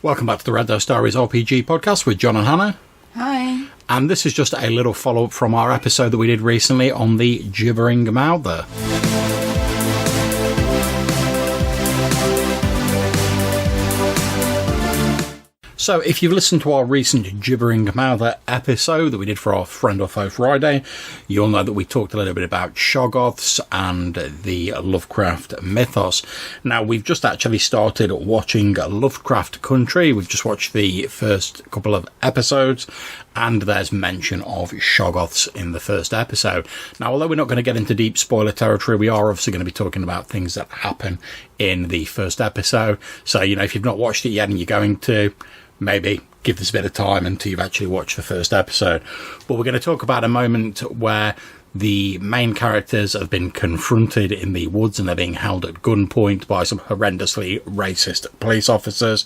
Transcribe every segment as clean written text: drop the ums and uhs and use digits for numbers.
Welcome back to the Red Dice Diaries RPG podcast with John and Hannah. Hi. And this is just a little follow-up from our episode that we did recently on the Gibbering Mouther. So, if you've listened to our recent Gibbering Mouther episode that we did for our Friend or Foe Friday, you'll know that we talked a little bit about Shoggoths and the Lovecraft mythos. Now, we've just actually started watching Lovecraft Country. We've just watched the first couple of episodes, and there's mention of Shoggoths in the first episode. Now, although we're not going to get into deep spoiler territory, we are obviously going to be talking about things that happen in the first episode. So, if you've not watched it yet and you're going to, maybe give this a bit of time until you've actually watched the first episode. But we're going to talk about a moment where the main characters have been confronted in the woods and they're being held at gunpoint by some horrendously racist police officers.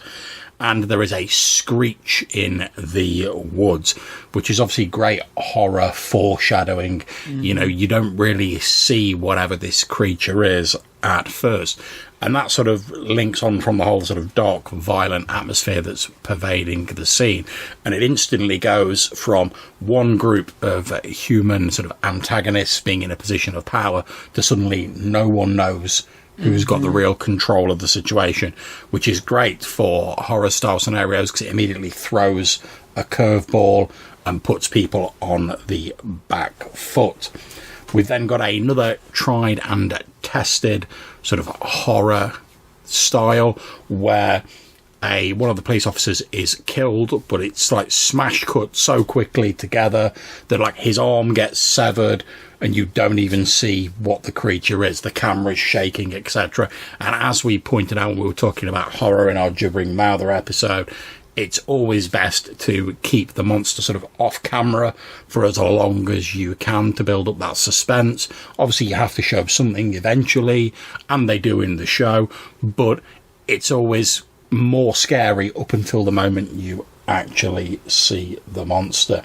And there is a screech in the woods, which is obviously great horror foreshadowing. Mm-hmm. You don't really see whatever this creature is at first. And that sort of links on from the whole sort of dark, violent atmosphere that's pervading the scene. And it instantly goes from one group of human sort of antagonists being in a position of power to suddenly no one knows who's got the real control of the situation, which is great for horror-style scenarios because it immediately throws a curveball and puts people on the back foot. We've then got another tried and tested sort of horror style where one of the police officers is killed, but it's like smash cut so quickly together that like his arm gets severed and you don't even see what the creature is. The camera's shaking, etc. And as we pointed out when we were talking about horror in our Gibbering Mouther episode, it's always best to keep the monster sort of off camera for as long as you can to build up that suspense. Obviously, you have to show something eventually, and they do in the show, but it's always more scary up until the moment you actually see the monster.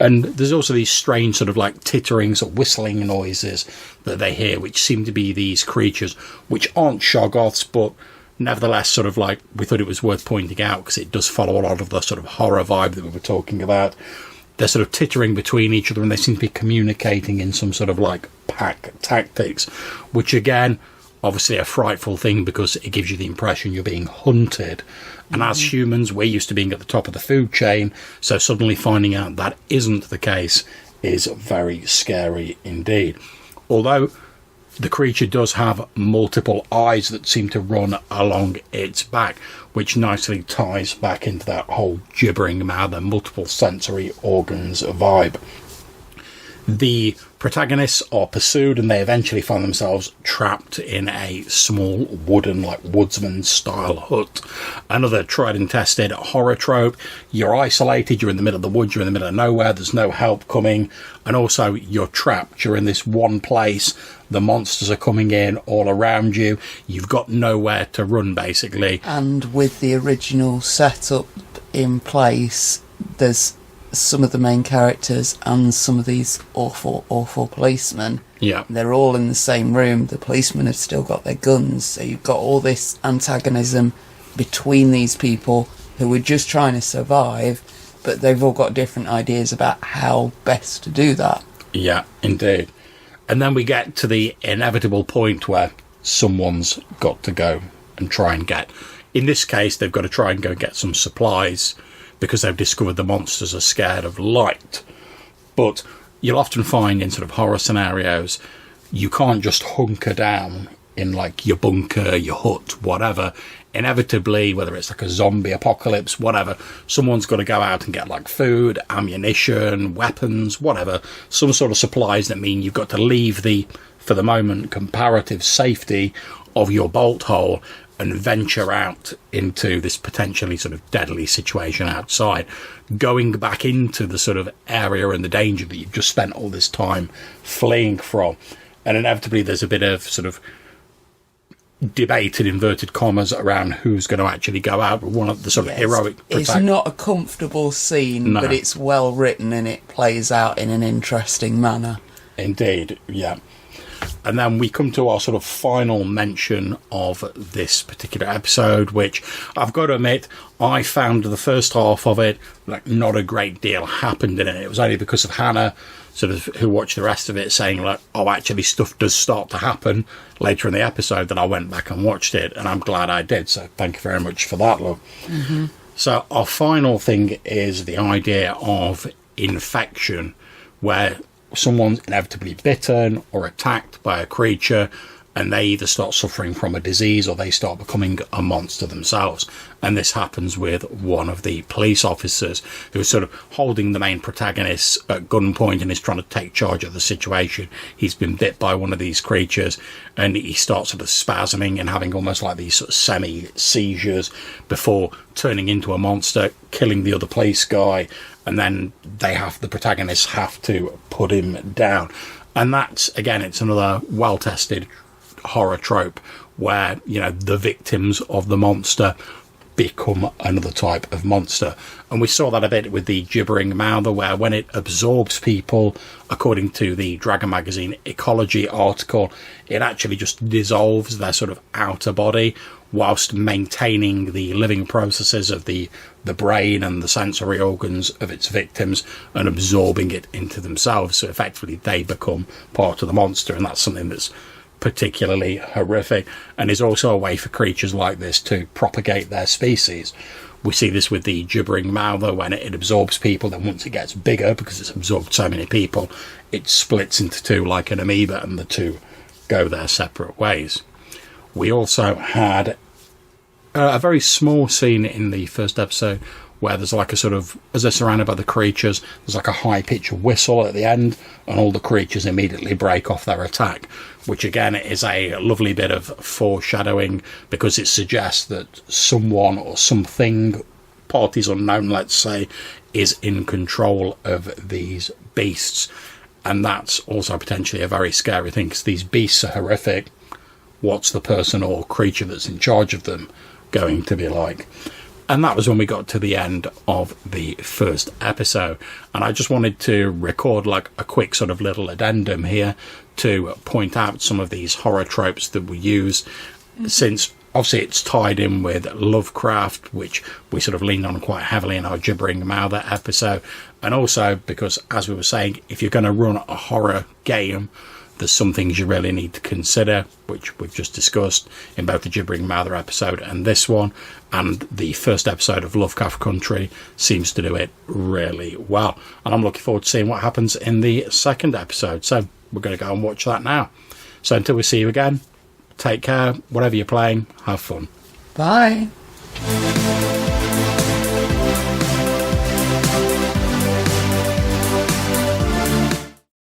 And there's also these strange sort of like tittering sort of whistling noises that they hear, which seem to be these creatures, which aren't Shoggoths, but nevertheless sort of like we thought it was worth pointing out because it does follow a lot of the sort of horror vibe that we were talking about. They're sort of tittering between each other and they seem to be communicating in some sort of like pack tactics, which again, obviously a frightful thing because it gives you the impression you're being hunted. And as humans, we're used to being at the top of the food chain, so suddenly finding out that isn't the case is very scary indeed. Although the creature does have multiple eyes that seem to run along its back, which nicely ties back into that whole Gibbering Mouther, multiple sensory organs vibe. The protagonists are pursued and they eventually find themselves trapped in a small wooden, like woodsman-style hut. Another tried and tested horror trope. You're isolated, you're in the middle of the woods, you're in the middle of nowhere, there's no help coming, and also you're trapped. You're in this one place, the monsters are coming in all around you, you've got nowhere to run, basically. And with the original setup in place, there's some of the main characters and some of these awful policemen. Yeah. They're all in the same room. The policemen have still got their guns. So you've got all this antagonism between these people who are just trying to survive, but they've all got different ideas about how best to do that. Yeah, indeed. And then we get to the inevitable point where someone's got to go and try and get... In this case, they've got to try and go and get some supplies because they've discovered the monsters are scared of light. But you'll often find in sort of horror scenarios, you can't just hunker down in like your bunker, your hut, whatever. Inevitably, whether it's like a zombie apocalypse, whatever, someone's got to go out and get like food, ammunition, weapons, whatever, some sort of supplies that mean you've got to leave the, for the moment, comparative safety of your bolt hole and venture out into this potentially sort of deadly situation outside, going back into the sort of area and the danger that you've just spent all this time fleeing from. And inevitably there's a bit of sort of debate in inverted commas around who's going to actually go out. One of the sort of heroic... It's not a comfortable scene, but it's well written and it plays out in an interesting manner. Indeed, yeah. And then we come to our sort of final mention of this particular episode, which I've got to admit, I found the first half of it, like, not a great deal happened in it. It was only because of Hannah, sort of, who watched the rest of it, saying, like, oh, actually stuff does start to happen later in the episode, that I went back and watched it, and I'm glad I did. So thank you very much for that, love. Mm-hmm. So our final thing is the idea of infection, where someone's inevitably bitten or attacked by a creature, and they either start suffering from a disease or they start becoming a monster themselves. And this happens with one of the police officers, who's sort of holding the main protagonist at gunpoint and is trying to take charge of the situation. He's been bit by one of these creatures, and he starts sort of spasming and having almost like these sort of semi-seizures before turning into a monster, killing the other police guy, and then the protagonists have to put him down. And that's, again, it's another well-tested horror trope where, you know, the victims of the monster become another type of monster. And we saw that a bit with the Gibbering Mouther, where when it absorbs people, according to the Dragon Magazine Ecology article, it actually just dissolves their sort of outer body whilst maintaining the living processes of the brain and the sensory organs of its victims and absorbing it into themselves. So effectively they become part of the monster, and that's something that's particularly horrific, and is also a way for creatures like this to propagate their species. We see this with the Gibbering Mouther. When it absorbs people, then once it gets bigger, because it's absorbed so many people, it splits into two like an amoeba, and the two go their separate ways. We also had a very small scene in the first episode where there's like a sort of, as they're surrounded by the creatures, there's like a high-pitched whistle at the end, and all the creatures immediately break off their attack, which again is a lovely bit of foreshadowing, because it suggests that someone or something, parties unknown, let's say, is in control of these beasts. And that's also potentially a very scary thing, because these beasts are horrific. What's the person or creature that's in charge of them going to be like? And that was when we got to the end of the first episode. And I just wanted to record like a quick sort of little addendum here to point out some of these horror tropes that we use, since obviously it's tied in with Lovecraft, which we sort of leaned on quite heavily in our Gibbering Mouther episode. And also because, as we were saying, if you're going to run a horror game, there's some things you really need to consider, which we've just discussed in both the Gibbering Mouther episode and this one. And the first episode of Lovecraft Country seems to do it really well. And I'm looking forward to seeing what happens in the second episode. So we're going to go and watch that now. So until we see you again, take care. Whatever you're playing, have fun. Bye.